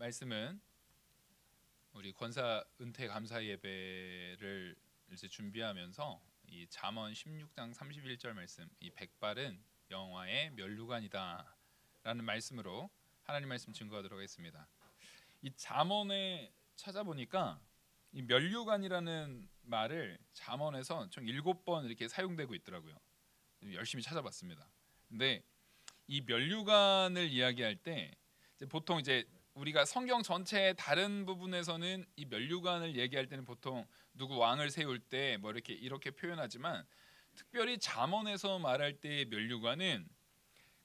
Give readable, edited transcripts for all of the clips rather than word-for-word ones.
말씀은 우리 권사 은퇴 감사 예배를 이제 준비하면서 이 잠언 16장 31절 말씀, 이 백발은 영화의 면류관이다라는 말씀으로 하나님 말씀 증거하도록 하겠습니다. 이 잠언에 찾아보니까 이 면류관이라는 말을 잠언에서 총 7번 이렇게 사용되고 있더라고요. 열심히 찾아봤습니다. 근데 이 면류관을 이야기할 때 보통 이제 우리가 성경 전체의 다른 부분에서는 이 면류관을 얘기할 때는 보통 누구 왕을 세울 때 뭐 이렇게 표현하지만, 특별히 잠언에서 말할 때의 면류관은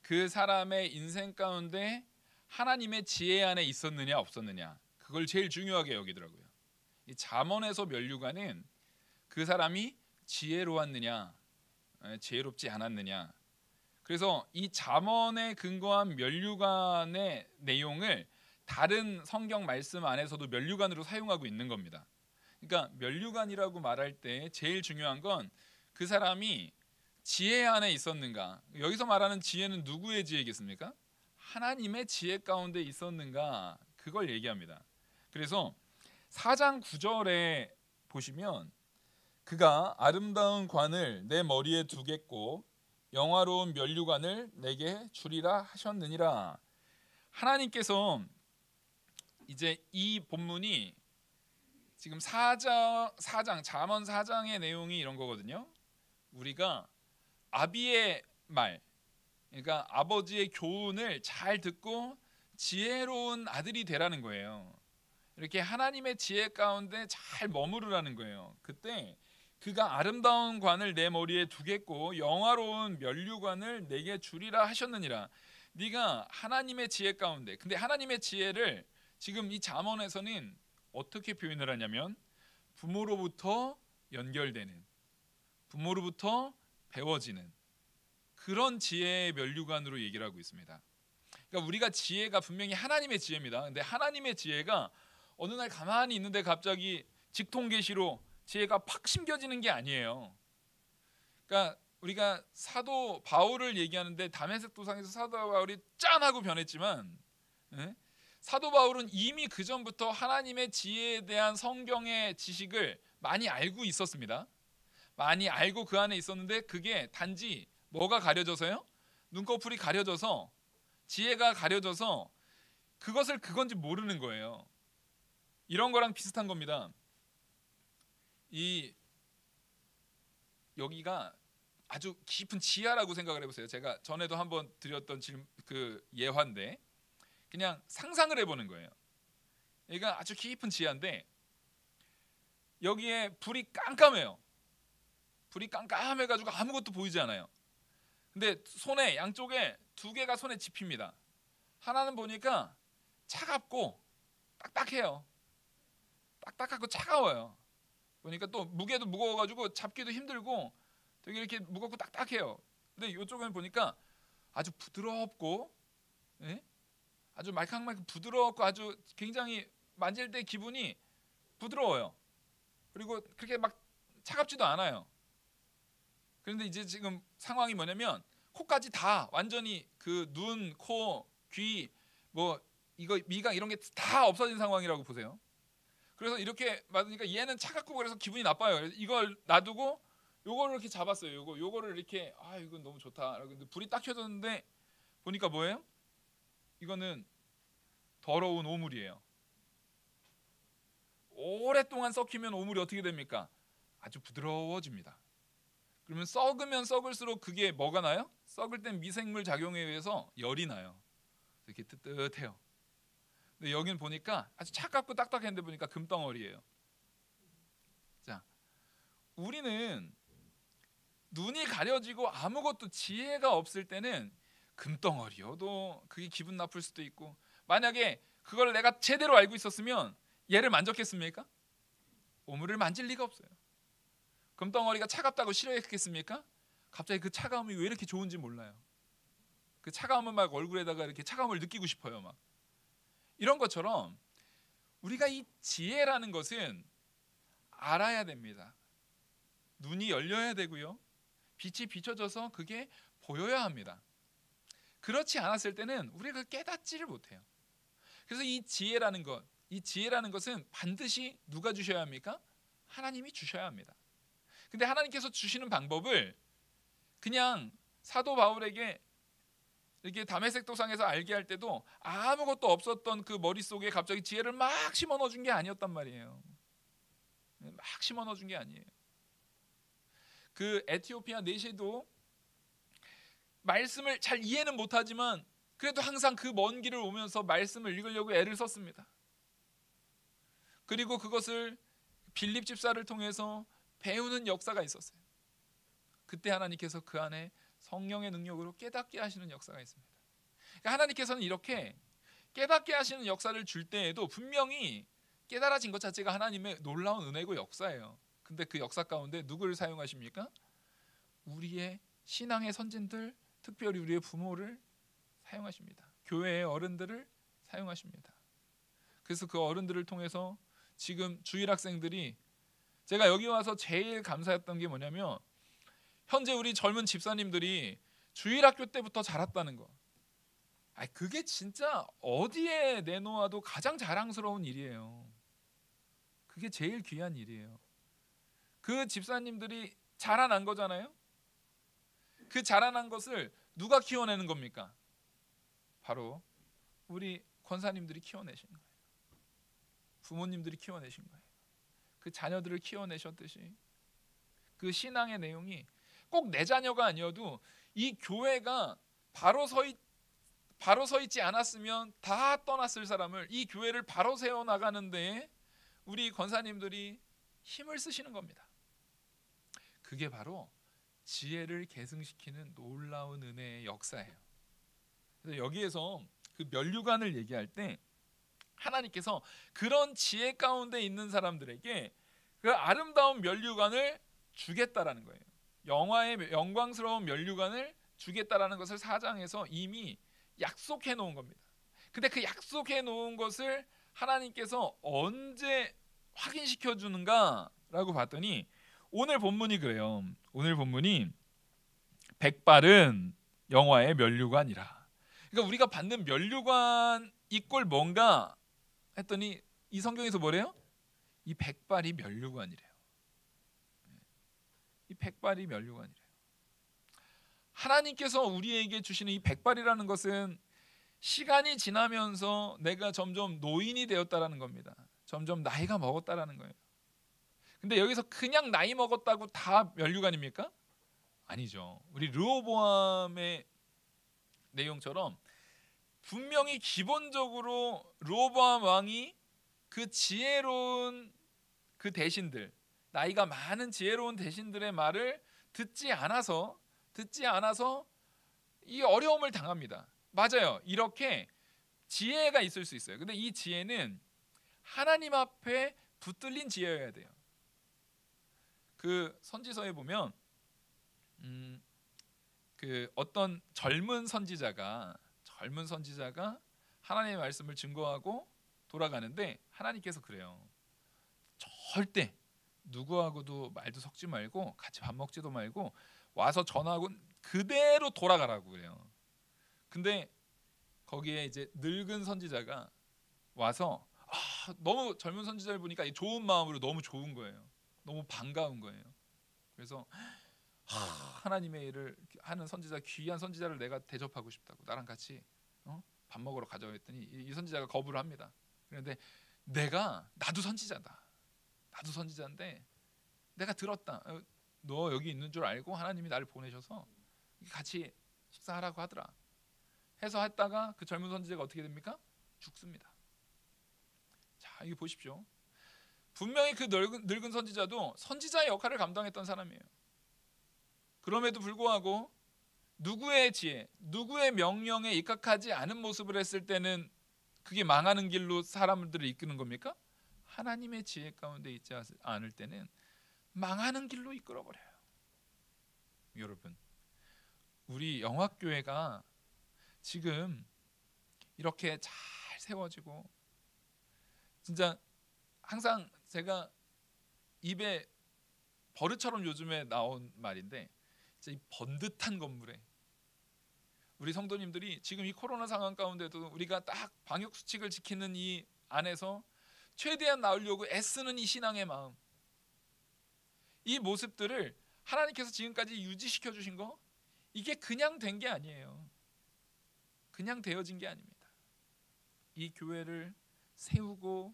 그 사람의 인생 가운데 하나님의 지혜 안에 있었느냐 없었느냐, 그걸 제일 중요하게 여기더라고요. 이 잠언에서 면류관은 그 사람이 지혜로웠느냐 지혜롭지 않았느냐. 그래서 이 잠언에 근거한 면류관의 내용을 다른 성경 말씀 안에서도 면류관으로 사용하고 있는 겁니다. 그러니까 면류관이라고 말할 때 제일 중요한 건 그 사람이 지혜 안에 있었는가. 여기서 말하는 지혜는 누구의 지혜겠습니까? 하나님의 지혜 가운데 있었는가, 그걸 얘기합니다. 그래서 4장 9절에 보시면 그가 아름다운 관을 내 머리에 두겠고 영화로운 면류관을 내게 주리라 하셨느니라. 하나님께서 이제 이 본문이 지금 4장 잠언 4장의 내용이 이런 거거든요. 우리가 아비의 말, 그러니까 아버지의 교훈을 잘 듣고 지혜로운 아들이 되라는 거예요. 이렇게 하나님의 지혜 가운데 잘 머무르라는 거예요. 그때 그가 아름다운 관을 내 머리에 두겠고 영화로운 면류관을 내게 주리라 하셨느니라. 네가 하나님의 지혜 가운데, 근데 하나님의 지혜를 지금 이 잠언에서는 어떻게 표현을 하냐면 부모로부터 연결되는, 부모로부터 배워지는 그런 지혜의 면류관으로 얘기를 하고 있습니다. 그러니까 우리가 지혜가 분명히 하나님의 지혜입니다. 근데 하나님의 지혜가 어느 날 가만히 있는데 갑자기 직통계시로 지혜가 팍 심겨지는 게 아니에요. 그러니까 우리가 사도 바울을 얘기하는데 다메섹 도상에서 사도 바울이 짠하고 변했지만, 사도 바울은 이미 그 전부터 하나님의 지혜에 대한 성경의 지식을 많이 알고 있었습니다. 많이 알고 그 안에 있었는데 그게 단지 뭐가 가려져서요? 눈꺼풀이 가려져서, 지혜가 가려져서 그것을 그건지 모르는 거예요. 이런 거랑 비슷한 겁니다. 이 여기가 아주 깊은 지하라고 생각을 해보세요. 제가 전에도 한번 드렸던 그 예화인데 그냥 상상을 해보는 거예요. 여기가 아주 깊은 지하인데 여기에 불이 깜깜해요. 불이 깜깜해가지고 아무것도 보이지 않아요. 근데 손에, 양쪽에 두 개가 손에 집힙니다. 하나는 보니까 차갑고 딱딱해요. 딱딱하고 차가워요. 보니까 또 무게도 무거워가지고 잡기도 힘들고 되게 이렇게 무겁고 딱딱해요. 근데 이쪽은 보니까 아주 부드럽고, 아주 말캉말캉 부드럽고 아주 굉장히 만질 때 기분이 부드러워요. 그리고 그렇게 막 차갑지도 않아요. 그런데 이제 지금 상황이 뭐냐면 코까지 다 완전히 그 눈, 코, 귀, 뭐 이거 미각 이런 게 다 없어진 상황이라고 보세요. 그래서 이렇게 맞으니까 얘는 차갑고 그래서 기분이 나빠요. 그래서 이걸 놔두고 요거를 이렇게 잡았어요. 요거를 이렇게, 이건 너무 좋다. 근데 불이 딱 켜졌는데 보니까 뭐예요? 이거는 더러운 오물이에요. 오랫동안 썩히면 오물이 어떻게 됩니까? 아주 부드러워집니다. 그러면 썩으면 썩을수록 그게 뭐가 나요? 썩을 땐 미생물 작용에 의해서 열이 나요. 이렇게 뜨뜻해요. 근데 여기는 보니까 아주 차갑고 딱딱했는데 보니까 금덩어리예요. 자, 우리는 눈이 가려지고 아무것도 지혜가 없을 때는 금덩어리여도 그게 기분 나쁠 수도 있고, 만약에 그걸 내가 제대로 알고 있었으면 얘를 만졌겠습니까? 오물을 만질 리가 없어요. 금덩어리가 차갑다고 싫어했겠습니까? 갑자기 그 차가움이 왜 이렇게 좋은지 몰라요. 그 차가움은 막 얼굴에다가 이렇게 차가움을 느끼고 싶어요. 막 이런 것처럼 우리가 이 지혜라는 것은 알아야 됩니다. 눈이 열려야 되고요. 빛이 비춰져서 그게 보여야 합니다. 그렇지 않았을 때는 우리가 깨닫지를 못해요. 그래서 이 지혜라는 것은 반드시 누가 주셔야 합니까? 하나님이 주셔야 합니다. 근데 하나님께서 주시는 방법을 그냥 사도 바울에게 이렇게 다메섹 도상에서 알게 할 때도 아무것도 없었던 그 머릿속에 갑자기 지혜를 막 심어 넣어준 게 아니었단 말이에요. 막 심어 넣어준 게 아니에요. 그 에티오피아 내시도 말씀을 잘 이해는 못하지만 그래도 항상 그 먼 길을 오면서 말씀을 읽으려고 애를 썼습니다. 그리고 그것을 빌립 집사를 통해서 배우는 역사가 있었어요. 그때 하나님께서 그 안에 성령의 능력으로 깨닫게 하시는 역사가 있습니다. 그러니까 하나님께서는 이렇게 깨닫게 하시는 역사를 줄 때에도 분명히 깨달아진 것 자체가 하나님의 놀라운 은혜고 역사예요. 근데 그 역사 가운데 누구를 사용하십니까? 우리의 신앙의 선진들, 특별히 우리의 부모를 사용하십니다. 교회의 어른들을 사용하십니다. 그래서 그 어른들을 통해서 지금 주일학생들이, 제가 여기 와서 제일 감사했던 게 뭐냐면 현재 우리 젊은 집사님들이 주일학교 때부터 자랐다는 거. 그게 진짜 어디에 내놓아도 가장 자랑스러운 일이에요. 그게 제일 귀한 일이에요. 그 집사님들이 자라난 거잖아요. 그 자라난 것을 누가 키워내는 겁니까? 바로 우리 권사님들이 키워내신 거예요. 부모님들이 키워내신 거예요. 그 자녀들을 키워내셨듯이 그 신앙의 내용이 꼭 내 자녀가 아니어도 이 교회가 바로 서 있지 않았으면 다 떠났을 사람을 이 교회를 바로 세워 나가는 데에 우리 권사님들이 힘을 쓰시는 겁니다. 그게 바로 지혜를 계승시키는 놀라운 은혜의 역사예요. 그래서 여기에서 그 면류관을 얘기할 때 하나님께서 그런 지혜 가운데 있는 사람들에게 그 아름다운 면류관을 주겠다라는 거예요. 영화의 영광스러운 면류관을 주겠다라는 것을 4장에서 이미 약속해 놓은 겁니다. 근데 그 약속해 놓은 것을 하나님께서 언제 확인시켜 주는가라고 봤더니 오늘 본문이 그래요. 오늘 본문이 백발은 영화의 면류관이라. 그러니까 우리가 받는 면류관 이꼴 뭔가 했더니 이 성경에서 뭐래요? 이 백발이 면류관이래요. 이 백발이 면류관이래요. 하나님께서 우리에게 주시는 이 백발이라는 것은 시간이 지나면서 내가 점점 노인이 되었다라는 겁니다. 점점 나이가 먹었다라는 거예요. 근데 여기서 그냥 나이 먹었다고 다 면류관입니까? 아니죠. 우리 르호보암의 내용처럼 분명히 기본적으로 르호보암 왕이 그 지혜로운 그 대신들, 나이가 많은 지혜로운 대신들의 말을 듣지 않아서 이 어려움을 당합니다. 맞아요. 이렇게 지혜가 있을 수 있어요. 근데 이 지혜는 하나님 앞에 붙들린 지혜여야 돼요. 그 선지서에 보면 그 어떤 젊은 선지자가 하나님의 말씀을 증거하고 돌아가는데 하나님께서 그래요. 절대 누구하고도 말도 섞지 말고 같이 밥 먹지도 말고 와서 전하고 그대로 돌아가라고 그래요. 근데 거기에 이제 늙은 선지자가 와서 너무 젊은 선지자를 보니까 좋은 마음으로 너무 좋은 거예요. 너무 반가운 거예요. 그래서 하나님의 일을 하는 선지자, 귀한 선지자를 내가 대접하고 싶다고 나랑 같이 밥 먹으러 가자고 했더니 이 선지자가 거부를 합니다. 그런데 나도 선지자인데 내가 들었다. 너 여기 있는 줄 알고 하나님이 나를 보내셔서 같이 식사하라고 하더라. 해서 했다가 그 젊은 선지자가 어떻게 됩니까? 죽습니다. 자, 이거 보십시오. 분명히 그 늙은 선지자도 선지자의 역할을 감당했던 사람이에요. 그럼에도 불구하고 누구의 지혜, 누구의 명령에 입각하지 않은 모습을 했을 때는 그게 망하는 길로 사람들을 이끄는 겁니까? 하나님의 지혜 가운데 있지 않을 때는 망하는 길로 이끌어버려요. 여러분, 우리 영화교회가 지금 이렇게 잘 세워지고 진짜 항상 제가 입에 버릇처럼 요즘에 나온 말인데 이 번듯한 건물에 우리 성도님들이 지금 이 코로나 상황 가운데도 우리가 딱 방역 수칙을 지키는 이 안에서 최대한 나으려고 애쓰는 이 신앙의 마음, 이 모습들을 하나님께서 지금까지 유지시켜 주신 거, 이게 그냥 된 게 아니에요. 그냥 되어진 게 아닙니다. 이 교회를 세우고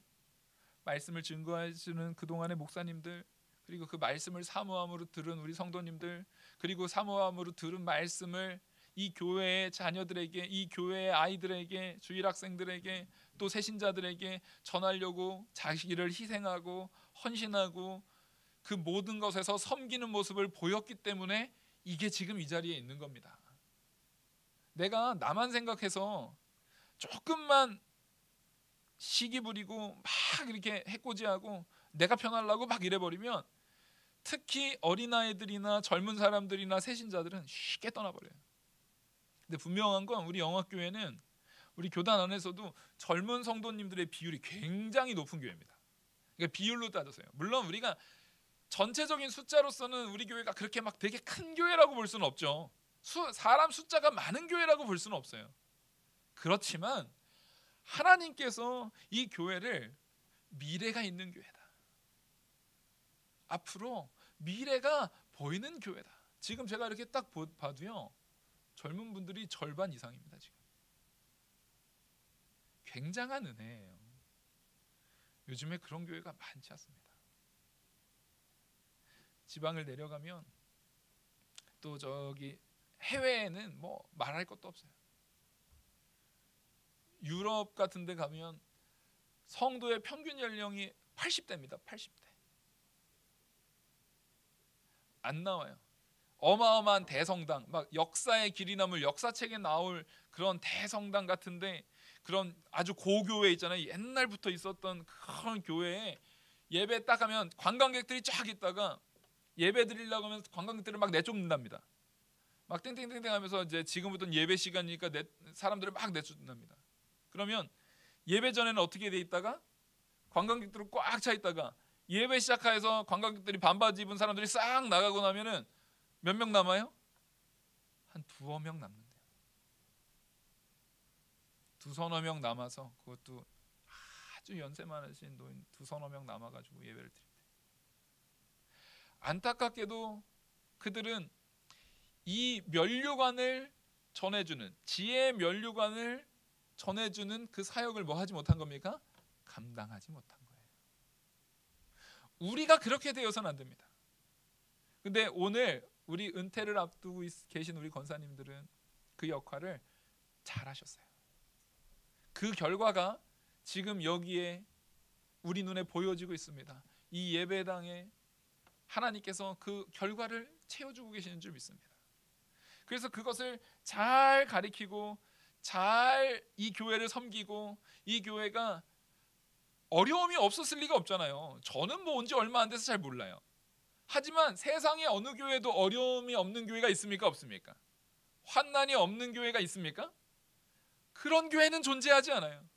말씀을 증거해 주는 그동안의 목사님들, 그리고 그 말씀을 사모함으로 들은 우리 성도님들, 그리고 사모함으로 들은 말씀을 이 교회의 자녀들에게, 이 교회의 아이들에게, 주일 학생들에게, 또 새신자들에게 전하려고 자기를 희생하고 헌신하고 그 모든 것에서 섬기는 모습을 보였기 때문에 이게 지금 이 자리에 있는 겁니다. 내가 나만 생각해서 조금만 시기 부리고 막 이렇게 해코지하고 내가 편하려고 막 이래버리면 특히 어린아이들이나 젊은 사람들이나 새신자들은 쉽게 떠나버려요. 근데 분명한 건 우리 영화교회는 우리 교단 안에서도 젊은 성도님들의 비율이 굉장히 높은 교회입니다. 그러니까 비율로 따져서요. 물론 우리가 전체적인 숫자로서는 우리 교회가 그렇게 막 되게 큰 교회라고 볼 수는 없죠. 사람 숫자가 많은 교회라고 볼 수는 없어요. 그렇지만 하나님께서 이 교회를 미래가 있는 교회다, 앞으로 미래가 보이는 교회다. 지금 제가 이렇게 딱 봐도요, 젊은 분들이 절반 이상입니다. 지금 굉장한 은혜예요. 요즘에 그런 교회가 많지 않습니다. 지방을 내려가면 또 저기 해외에는 뭐 말할 것도 없어요. 유럽 같은 데 가면 성도의 평균 연령이 80대입니다. 80대. 안 나와요. 어마어마한 대성당, 막 역사의 길이 남을 역사책에 나올 그런 대성당 같은데, 그런 아주 고교회 있잖아요. 옛날부터 있었던 그런 교회에 예배 딱 하면 관광객들이 쫙 있다가 예배 드리려고 하면 관광객들을 막 내쫓는답니다. 막 땡땡땡땡 하면서 이제 지금부터는 예배 시간이니까 사람들을 막 내쫓는답니다. 그러면 예배 전에는 어떻게 돼 있다가 관광객들은 꽉 차 있다가 예배 시작해서 관광객들이 반바지 입은 사람들이 싹 나가고 나면은 몇 명 남아요? 한 두어 명 남는데요. 두서너 명 남아서, 그것도 아주 연세 많으신 노인 두서너 명 남아가지고 예배를 드릴 때, 안타깝게도 그들은 이 면류관을 전해주는, 지혜의 면류관을 전해주는 그 사역을 뭐 하지 못한 겁니까? 감당하지 못한 거예요. 우리가 그렇게 되어서는 안 됩니다. 근데 오늘 우리 은퇴를 앞두고 계신 우리 권사님들은 그 역할을 잘 하셨어요. 그 결과가 지금 여기에 우리 눈에 보여지고 있습니다. 이 예배당에 하나님께서 그 결과를 채워주고 계시는 줄 믿습니다. 그래서 그것을 잘 가리키고 잘 이 교회를 섬기고, 이 교회가 어려움이 없었을 리가 없잖아요. 저는 뭐 온 지 얼마 안 돼서 잘 몰라요. 하지만 세상에 어느 교회도 어려움이 없는 교회가 있습니까? 없습니까? 환난이 없는 교회가 있습니까? 그런 교회는 존재하지 않아요.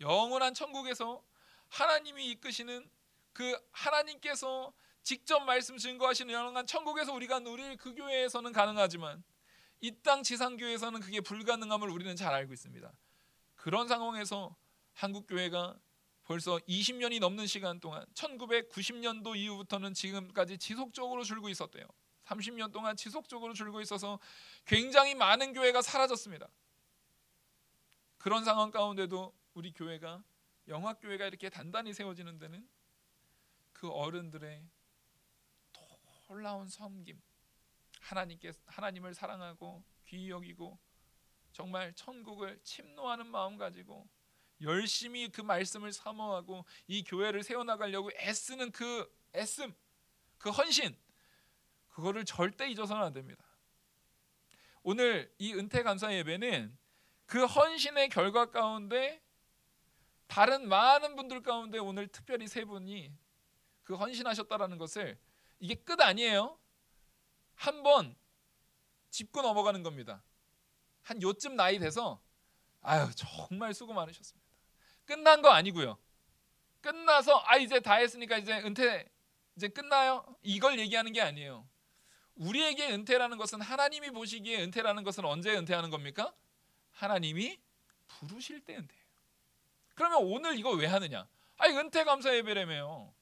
영원한 천국에서 하나님이 이끄시는 그 하나님께서 직접 말씀 증거하시는 영원한 천국에서 우리가 누릴 그 교회에서는 가능하지만 이 땅 지상교회에서는 그게 불가능함을 우리는 잘 알고 있습니다. 그런 상황에서 한국교회가 벌써 20년이 넘는 시간 동안 1990년도 이후부터는 지금까지 지속적으로 줄고 있었대요. 30년 동안 지속적으로 줄고 있어서 굉장히 많은 교회가 사라졌습니다. 그런 상황 가운데도 우리 교회가, 영화교회가 이렇게 단단히 세워지는 데는 그 어른들의 놀라운 섬김, 하나님을 사랑하고 귀히 여기고 정말 천국을 침노하는 마음 가지고 열심히 그 말씀을 사모하고 이 교회를 세워나가려고 애쓰는 그 애씀, 그 헌신, 그거를 절대 잊어서는 안 됩니다. 오늘 이 은퇴 감사 예배는 그 헌신의 결과 가운데 다른 많은 분들 가운데 오늘 특별히 세 분이 그 헌신하셨다라는 것을, 이게 끝 아니에요. 한번 짚고 넘어가는 겁니다. 한 요쯤 나이 돼서 아유 정말 수고 많으셨습니다. 끝난 거 아니고요. 끝나서 이제 다 했으니까 이제 은퇴 이제 끝나요? 이걸 얘기하는 게 아니에요. 우리에게 은퇴라는 것은, 하나님이 보시기에 은퇴라는 것은 언제 은퇴하는 겁니까? 하나님이 부르실 때 은퇴해요. 그러면 오늘 이거 왜 하느냐? 아니, 은퇴 감사 예배라며요.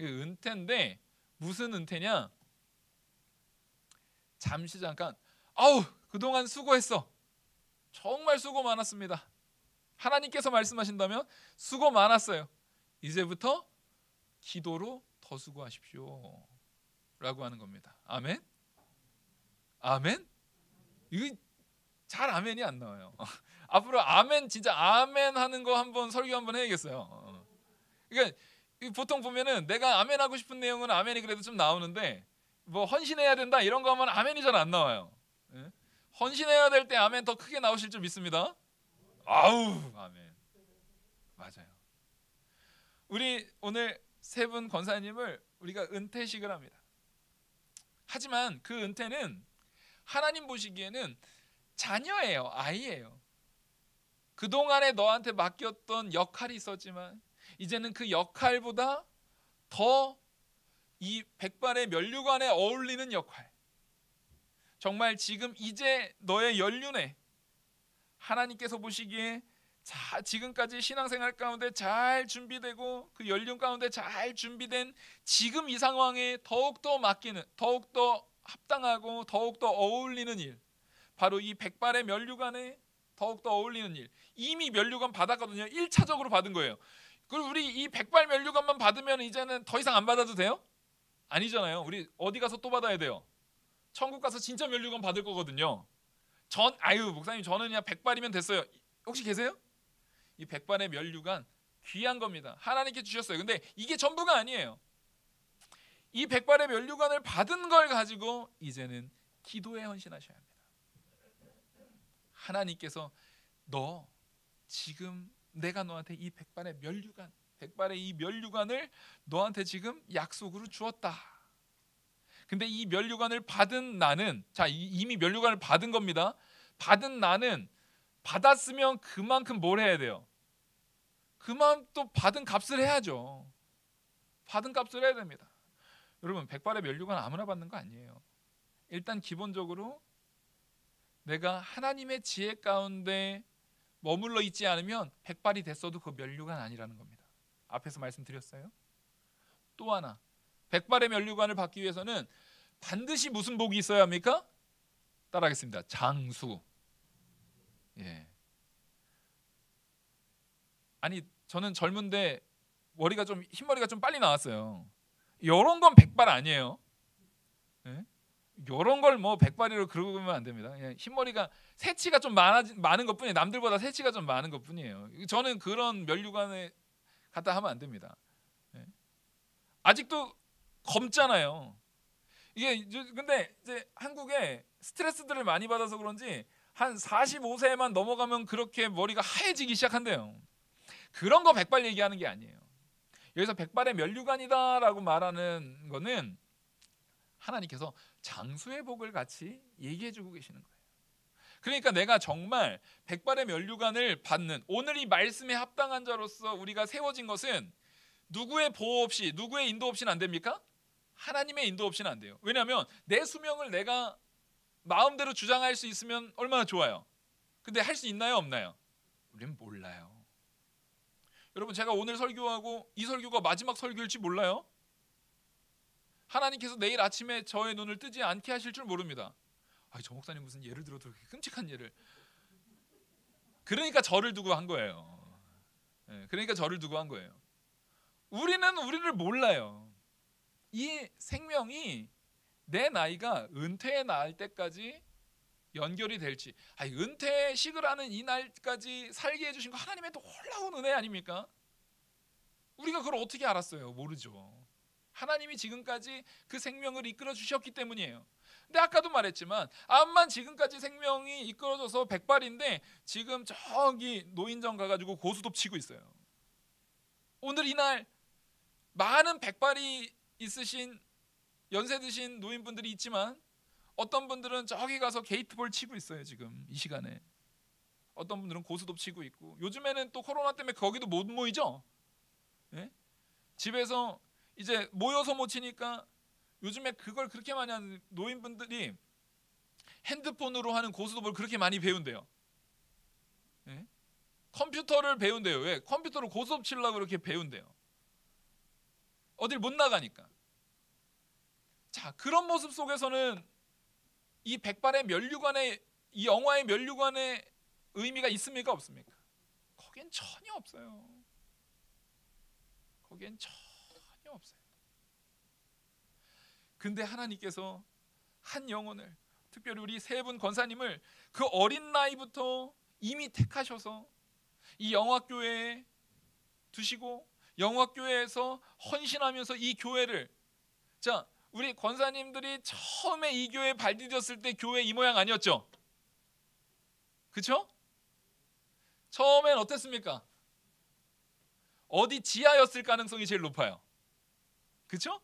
은퇴인데 무슨 은퇴냐? 잠시 잠깐, 아우 그동안 수고했어, 정말 수고 많았습니다, 하나님께서 말씀하신다면 수고 많았어요, 이제부터 기도로 더 수고하십시오 라고 하는 겁니다. 아멘? 아멘? 이거 잘 아멘이 안 나와요. 앞으로 아멘, 진짜 아멘 하는 거 한번 설교 한번 해야겠어요. 그러니까 보통 보면은 내가 아멘 하고 싶은 내용은 아멘이 그래도 좀 나오는데, 뭐 헌신해야 된다 이런 거 하면 아멘이 잘 안 나와요. 예? 헌신해야 될 때 아멘 더 크게 나오실 줄 믿습니다. 아우 아멘. 맞아요. 우리 오늘 세 분 권사님을 우리가 은퇴식을 합니다. 하지만 그 은퇴는 하나님 보시기에는 자녀예요, 아이예요. 그동안에 너한테 맡겼던 역할이 있었지만 이제는 그 역할보다 더 이 백발의 면류관에 어울리는 역할, 정말 지금 이제 너의 연륜에 하나님께서 보시기에 지금까지 신앙생활 가운데 잘 준비되고 그 연륜 가운데 잘 준비된 지금 이 상황에 더욱더 맡기는, 더욱더 합당하고 더욱더 어울리는 일, 바로 이 백발의 면류관에 더욱더 어울리는 일. 이미 면류관 받았거든요. 1차적으로 받은 거예요. 그리고 우리 이 백발 면류관만 받으면 이제는 더 이상 안 받아도 돼요? 아니잖아요. 우리 어디 가서 또 받아야 돼요? 천국 가서 진짜 면류관 받을 거거든요. 목사님 저는 그냥 백발이면 됐어요. 혹시 계세요? 이 백발의 면류관 귀한 겁니다. 하나님께 주셨어요. 근데 이게 전부가 아니에요. 이 백발의 면류관을 받은 걸 가지고 이제는 기도에 헌신하셔야 합니다. 하나님께서 너 지금 내가 너한테 이 백발의 면류관, 백발의 이 면류관을 너한테 지금 약속으로 주었다. 근데 이 면류관을 받은 나는, 이미 면류관을 받은 겁니다. 받은 나는 받았으면 그만큼 뭘 해야 돼요? 그만 또 받은 값을 해야죠. 받은 값을 해야 됩니다. 여러분, 백발의 면류관 아무나 받는 거 아니에요. 일단 기본적으로 내가 하나님의 지혜 가운데 머물러 있지 않으면 백발이 됐어도 그 면류관 아니라는 겁니다. 앞에서 말씀드렸어요. 또 하나, 백발의 면류관을 받기 위해서는 반드시 무슨 복이 있어야 합니까? 따라하겠습니다. 장수. 예. 아니, 저는 젊은데 흰머리가 좀 빨리 나왔어요. 이런 건 백발 아니에요. 예? 이런 걸 뭐 백발이라고 그러면 안 됩니다. 그냥 흰머리가 새치가 좀 많은 것뿐이에요. 남들보다 새치가 좀 많은 것뿐이에요. 저는 그런 면류관에 갖다 하면 안 됩니다. 예? 아직도 검잖아요. 이게 근데 이제 한국에 스트레스들을 많이 받아서 그런지 한 45세만 넘어가면 그렇게 머리가 하얘지기 시작한대요. 그런 거 백발 얘기하는 게 아니에요. 여기서 백발의 면류관이다라고 말하는 거는 하나님께서 장수의 복을 같이 얘기해주고 계시는 거예요. 그러니까 내가 정말 백발의 면류관을 받는, 오늘 이 말씀에 합당한 자로서 우리가 세워진 것은 누구의 보호 없이, 누구의 인도 없이는 안 됩니까? 하나님의 인도 없이는 안 돼요. 왜냐하면 내 수명을 내가 마음대로 주장할 수 있으면 얼마나 좋아요. 근데 할 수 있나요, 없나요? 우리는 몰라요. 여러분, 제가 오늘 설교하고 이 설교가 마지막 설교일지 몰라요. 하나님께서 내일 아침에 저의 눈을 뜨지 않게 하실 줄 모릅니다. 저 목사님 무슨 예를 들어도 그렇게 끔찍한 예를. 그러니까 저를 두고 한 거예요. 그러니까 저를 두고 한 거예요. 우리는 우리를 몰라요. 이 생명이 내 나이가 은퇴에 나을 때까지 연결이 될지, 은퇴식을 하는 이 날까지 살게 해주신 거 하나님의 놀라운 은혜 아닙니까? 우리가 그걸 어떻게 알았어요? 모르죠. 하나님이 지금까지 그 생명을 이끌어 주셨기 때문이에요. 근데 아까도 말했지만 암만 지금까지 생명이 이끌어져서 백발인데 지금 저기 노인정 가가지고 고수톱 치고 있어요. 오늘 이날 많은 백발이 있으신 연세 드신 노인분들이 있지만 어떤 분들은 저기 가서 게이트볼 치고 있어요. 지금 이 시간에. 어떤 분들은 고수톱 치고 있고, 요즘에는 또 코로나 때문에 거기도 못 모이죠. 예? 집에서 이제 모여서 못 치니까 요즘에 그걸 그렇게 많이 하는 노인분들이 핸드폰으로 하는 고스톱을 그렇게 많이 배운대요. 예? 컴퓨터를 배운대요. 왜? 컴퓨터로 고스톱 치려고 그렇게 배운대요. 어딜 못 나가니까. 자, 그런 모습 속에서는 이 백발의 면류관의, 이 영화의 면류관의 의미가 있습니까 없습니까? 거기엔 전혀 없어요. 거기엔 전혀 없어요. 근데 하나님께서 한 영혼을, 특별히 우리 세 분 권사님을 그 어린 나이부터 이미 택하셔서 이 영화교회에 두시고 영화교회에서 헌신하면서 이 교회를, 자, 우리 권사님들이 처음에 이 교회에 발 디뎠을 때 교회 이 모양 아니었죠? 그렇죠? 처음엔 어땠습니까? 어디 지하였을 가능성이 제일 높아요. 그렇죠?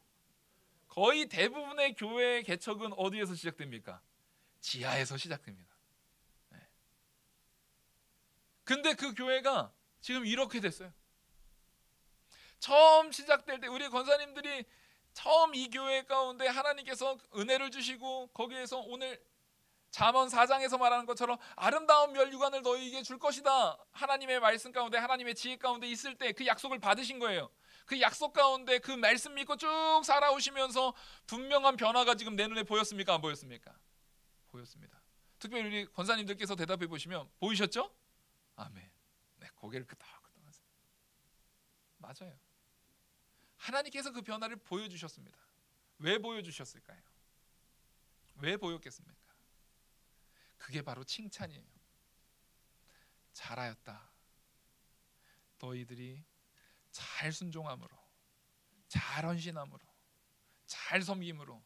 거의 대부분의 교회의 개척은 어디에서 시작됩니까? 지하에서 시작됩니다. 네. 근데 그 교회가 지금 이렇게 됐어요. 처음 시작될 때 우리 권사님들이 처음 이 교회 가운데 하나님께서 은혜를 주시고 거기에서 오늘 잠언 4장에서 말하는 것처럼 아름다운 면류관을 너희에게 줄 것이다, 하나님의 말씀 가운데 하나님의 지혜 가운데 있을 때 그 약속을 받으신 거예요. 그 약속 가운데 그 말씀 믿고 쭉 살아오시면서 분명한 변화가 지금 내 눈에 보였습니까? 안 보였습니까? 보였습니다. 특별히 우리 권사님들께서 대답해 보시면 보이셨죠? 아멘. 네, 고개를 끄덕끄덕 하세요. 맞아요. 하나님께서 그 변화를 보여주셨습니다. 왜 보여주셨을까요? 왜 보였겠습니까? 그게 바로 칭찬이에요. 잘하였다. 너희들이 잘 순종함으로, 잘 헌신함으로, 잘 섬김으로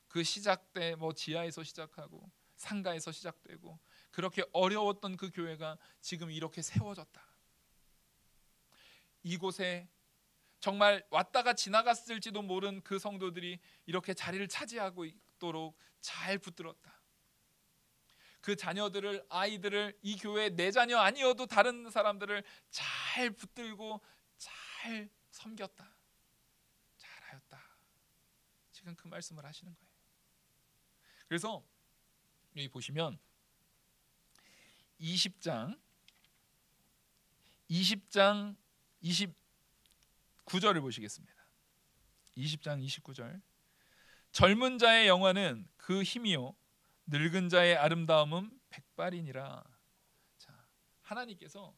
그 시작 때 뭐 지하에서 시작하고 상가에서 시작되고 그렇게 어려웠던 그 교회가 지금 이렇게 세워졌다. 이곳에 정말 왔다가 지나갔을지도 모른 그 성도들이 이렇게 자리를 차지하고 있도록 잘 붙들었다. 그 자녀들을, 아이들을, 이 교회 내 자녀 아니어도 다른 사람들을 잘 붙들고 잘 섬겼다. 잘하였다. 지금 그 말씀을 하시는 거예요. 그래서 여기 보시면 20장 29절을 보시겠습니다. 20장 29절. 젊은 자의 영화는 그 힘이요 늙은 자의 아름다움은 백발이니라. 자, 하나님께서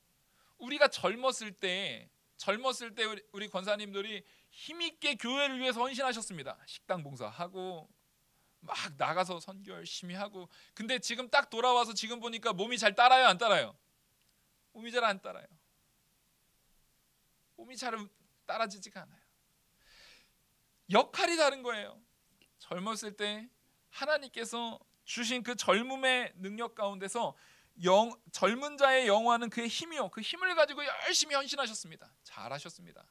우리가 젊었을 때 우리 권사님들이 힘있게 교회를 위해서 헌신하셨습니다. 식당 봉사하고 막 나가서 선교 열심히 하고. 근데 지금 딱 돌아와서 지금 보니까 몸이 잘 따라요, 안 따라요? 몸이 잘 안 따라요. 몸이 잘 따라지지가 않아요. 역할이 다른 거예요. 젊었을 때 하나님께서 주신 그 젊음의 능력 가운데서 젊은 자의 영화는 그의 힘이요, 그 힘을 가지고 열심히 헌신하셨습니다. 잘하셨습니다.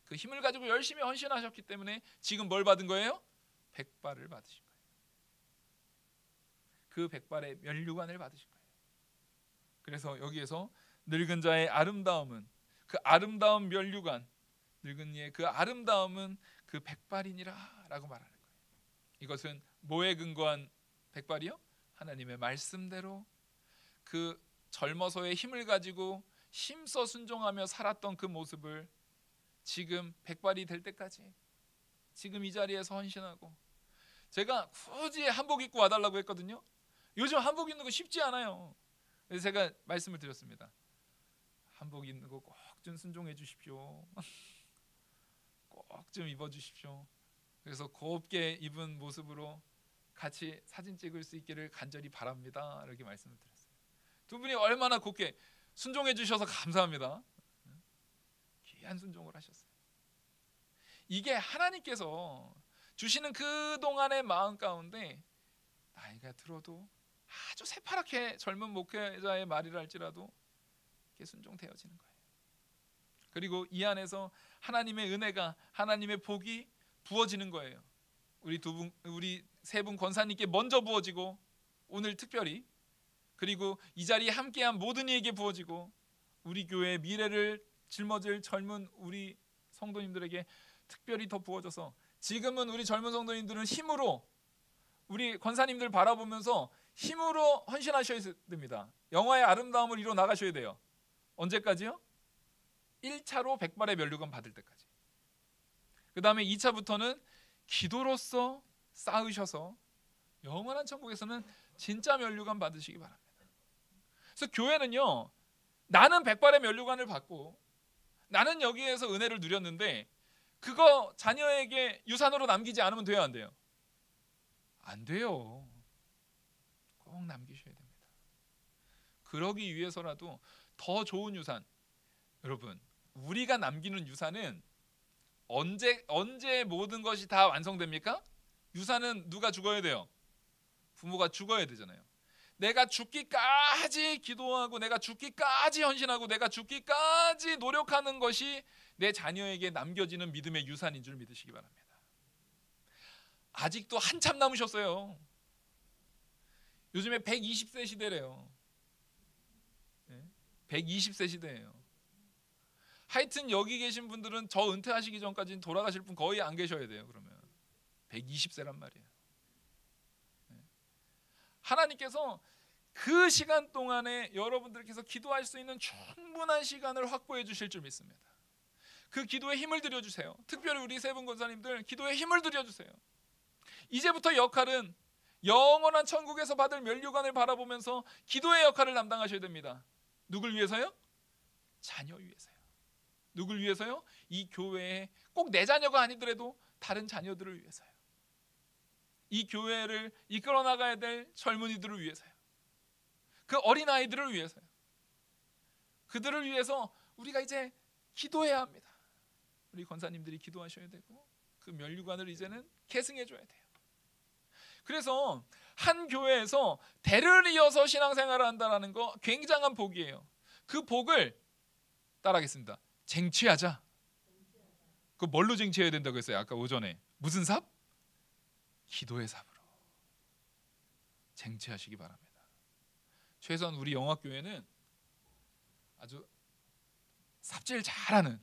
그 힘을 가지고 열심히 헌신하셨기 때문에 지금 뭘 받은 거예요? 백발을 받으신 거예요. 그 백발의 면류관을 받으신 거예요. 그래서 여기에서 늙은 자의 아름다움은, 그 아름다운 면류관, 늙은 이의 그 아름다움은 그 백발이니라 라고 말하는 거예요. 이것은 뭐에 근거한 백발이요? 하나님의 말씀대로 그 젊어서의 힘을 가지고 힘써 순종하며 살았던 그 모습을 지금 백발이 될 때까지 지금 이 자리에서 헌신하고. 제가 굳이 한복 입고 와달라고 했거든요. 요즘 한복 입는 거 쉽지 않아요. 그래서 제가 말씀을 드렸습니다. 한복 입는 거 꼭 좀 순종해 주십시오. 꼭 좀 입어 주십시오. 그래서 곱게 입은 모습으로 같이 사진 찍을 수 있기를 간절히 바랍니다. 이렇게 말씀을 드렸어요. 두 분이 얼마나 곱게 순종해 주셔서 감사합니다. 귀한 순종을 하셨어요. 이게 하나님께서 주시는 그동안의 마음 가운데 나이가 들어도 아주 새파랗게 젊은 목회자의 말이라 할지라도 이게 순종되어지는 거예요. 그리고 이 안에서 하나님의 은혜가, 하나님의 복이 부어지는 거예요. 우리 세 분 권사님께 먼저 부어지고 오늘 특별히, 그리고 이 자리에 함께한 모든 이에게 부어지고 우리 교회의 미래를 짊어질 젊은 우리 성도님들에게 특별히 더 부어져서 지금은 우리 젊은 성도님들은 힘으로 우리 권사님들 바라보면서 힘으로 헌신하셔야 됩니다. 영화의 아름다움을 이루어 나가셔야 돼요. 언제까지요? 1차로 백발의 면류관 받을 때까지. 그 다음에 2차부터는 기도로서 쌓으셔서 영원한 천국에서는 진짜 면류관 받으시기 바랍니다. 그래서 교회는요, 나는 백발의 면류관을 받고 나는 여기에서 은혜를 누렸는데 그거 자녀에게 유산으로 남기지 않으면 돼요, 안 돼요? 안 돼요. 꼭 남기셔야 됩니다. 그러기 위해서라도 더 좋은 유산, 여러분, 우리가 남기는 유산은 언제 모든 것이 다 완성됩니까? 유산은 누가 죽어야 돼요? 부모가 죽어야 되잖아요. 내가 죽기까지 기도하고 내가 죽기까지 헌신하고 내가 죽기까지 노력하는 것이 내 자녀에게 남겨지는 믿음의 유산인 줄 믿으시기 바랍니다. 아직도 한참 남으셨어요. 요즘에 120세 시대래요. 120세 시대예요. 하여튼 여기 계신 분들은 저 은퇴하시기 전까지는 돌아가실 분 거의 안 계셔야 돼요. 그러면 120세란 말이에요. 하나님께서 그 시간 동안에 여러분들께서 기도할 수 있는 충분한 시간을 확보해 주실 줄 믿습니다. 그 기도에 힘을 들여주세요. 특별히 우리 세 분 권사님들 기도에 힘을 들여주세요. 이제부터 역할은 영원한 천국에서 받을 면류관을 바라보면서 기도의 역할을 담당하셔야 됩니다. 누굴 위해서요? 자녀 위해서요. 누굴 위해서요? 이 교회에 꼭 내 자녀가 아니더라도 다른 자녀들을 위해서요. 이 교회를 이끌어 나가야 될 젊은이들을 위해서요. 그 어린아이들을 위해서요. 그들을 위해서 우리가 이제 기도해야 합니다. 우리 권사님들이 기도하셔야 되고 그 면류관을 이제는 계승해 줘야 돼요. 그래서 한 교회에서 대를 이어서 신앙생활을 한다는 거 굉장한 복이에요. 그 복을 따라하겠습니다. 쟁취하자. 그 뭘로 쟁취해야 된다고 했어요? 아까 오전에 무슨 삽? 기도의 삽으로 쟁취하시기 바랍니다. 최소한 우리 영화교회는 아주 삽질 잘하는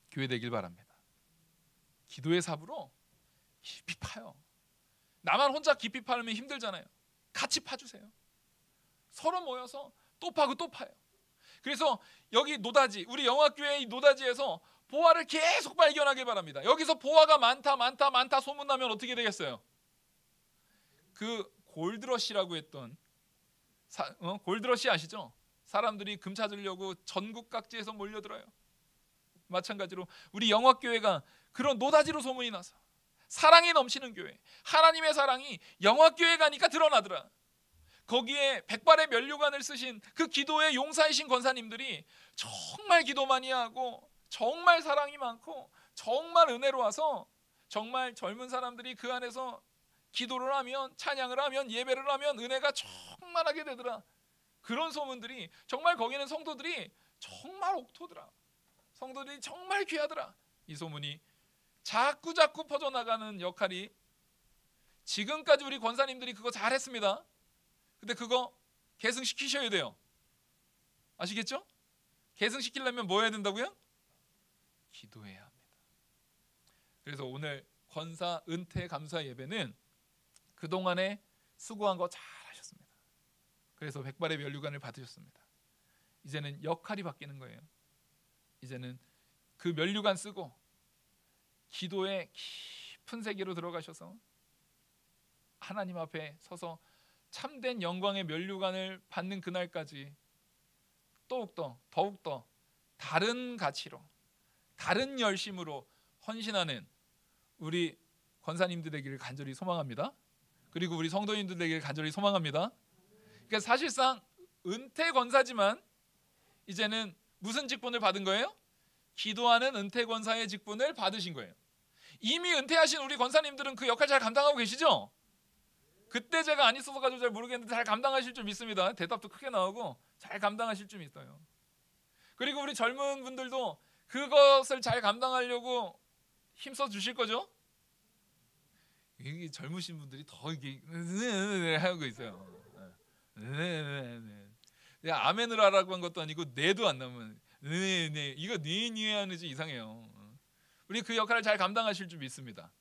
교회 되길 바랍니다. 기도의 삽으로 깊이 파요. 나만 혼자 깊이 파면 힘들잖아요. 같이 파주세요. 서로 모여서 또 파고 또 파요. 그래서 여기 노다지, 우리 영화교회의 노다지에서 보화를 계속 발견하길 바랍니다. 여기서 보화가 많다 소문나면 어떻게 되겠어요? 그 골드러시라고 했던 골드러시 아시죠? 사람들이 금 찾으려고 전국 각지에서 몰려들어요. 마찬가지로 우리 영화교회가 그런 노다지로 소문이 나서 사랑이 넘치는 교회, 하나님의 사랑이 영화교회 가니까 드러나더라. 거기에 백발의 면류관을 쓰신 그 기도의 용사이신 권사님들이 정말 기도 많이 하고 정말 사랑이 많고 정말 은혜로워서 정말 젊은 사람들이 그 안에서 기도를 하면, 찬양을 하면, 예배를 하면 은혜가 충만하게 되더라. 그런 소문들이, 정말 거기는 성도들이 정말 옥토더라. 성도들이 정말 귀하더라. 이 소문이 자꾸 퍼져나가는 역할이, 지금까지 우리 권사님들이 그거 잘했습니다. 근데 그거 계승시키셔야 돼요. 아시겠죠? 계승시키려면 뭐 해야 된다고요? 기도해야 합니다. 그래서 오늘 권사 은퇴 감사 예배는 그동안에 수고한 거 잘 하셨습니다. 그래서 백발의 면류관을 받으셨습니다. 이제는 역할이 바뀌는 거예요. 이제는 그 면류관 쓰고 기도의 깊은 세계로 들어가셔서 하나님 앞에 서서 참된 영광의 면류관을 받는 그날까지 더욱더 다른 가치로, 다른 열심으로 헌신하는 우리 권사님들 되기를 간절히 소망합니다. 그리고 우리 성도님들 되기를 간절히 소망합니다. 그러니까 사실상 은퇴 권사지만 이제는 무슨 직분을 받은 거예요? 기도하는 은퇴 권사의 직분을 받으신 거예요. 이미 은퇴하신 우리 권사님들은 그 역할 잘 감당하고 계시죠? 그때 제가 안 있어서 가지고 잘 모르겠는데 잘 감당하실 줄 믿습니다. 대답도 크게 나오고 잘 감당하실 줄 믿어요. 그리고 우리 젊은 분들도 그것을 잘 감당하려고 힘써 주실 거죠? 이 젊으신 분들이 더 이게 하고 있어요. 아멘을 하라고 한 것도 아니고 네도 안 나오면 이거 네 하는지 이상해요. 우리 그 역할을 잘 감당하실 줄 믿습니다.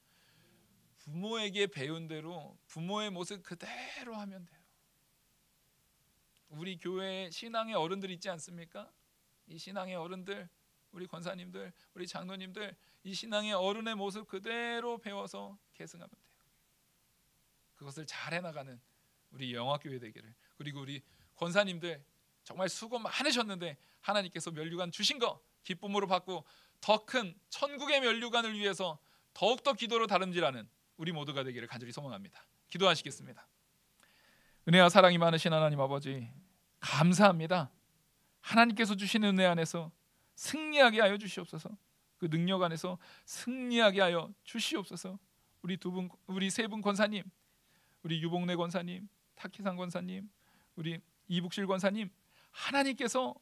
부모에게 배운 대로 부모의 모습 그대로 하면 돼요. 우리 교회에 신앙의 어른들 있지 않습니까? 이 신앙의 어른들, 우리 권사님들, 우리 장로님들, 이 신앙의 어른의 모습 그대로 배워서 계승하면 돼요. 그것을 잘 해나가는 우리 영화교회 되기를. 그리고 우리 권사님들 정말 수고 많으셨는데 하나님께서 면류관 주신 거 기쁨으로 받고 더 큰 천국의 면류관을 위해서 더욱더 기도로 다름질하는 우리 모두가 되기를 간절히 소망합니다. 기도하시겠습니다. 은혜와 사랑이 많으신 하나님 아버지, 감사합니다. 하나님께서 주신 은혜 안에서 승리하게 하여 주시옵소서. 그 능력 안에서 승리하게 하여 주시옵소서. 우리 세 분 권사님, 우리 유복래 권사님, 타키산 권사님, 우리 이북실 권사님, 하나님께서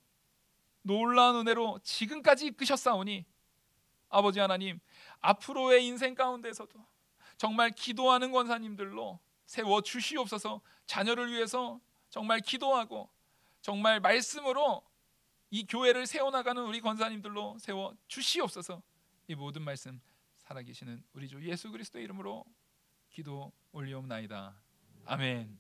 놀라운 은혜로 지금까지 이끄셨사오니 아버지 하나님, 앞으로의 인생 가운데서도 정말 기도하는 권사님들로 세워 주시옵소서. 자녀를 위해서 정말 기도하고 정말 말씀으로 이 교회를 세워나가는 우리 권사님들로 세워 주시옵소서. 이 모든 말씀 살아계시는 우리 주 예수 그리스도의 이름으로 기도 올리옵나이다. 아멘.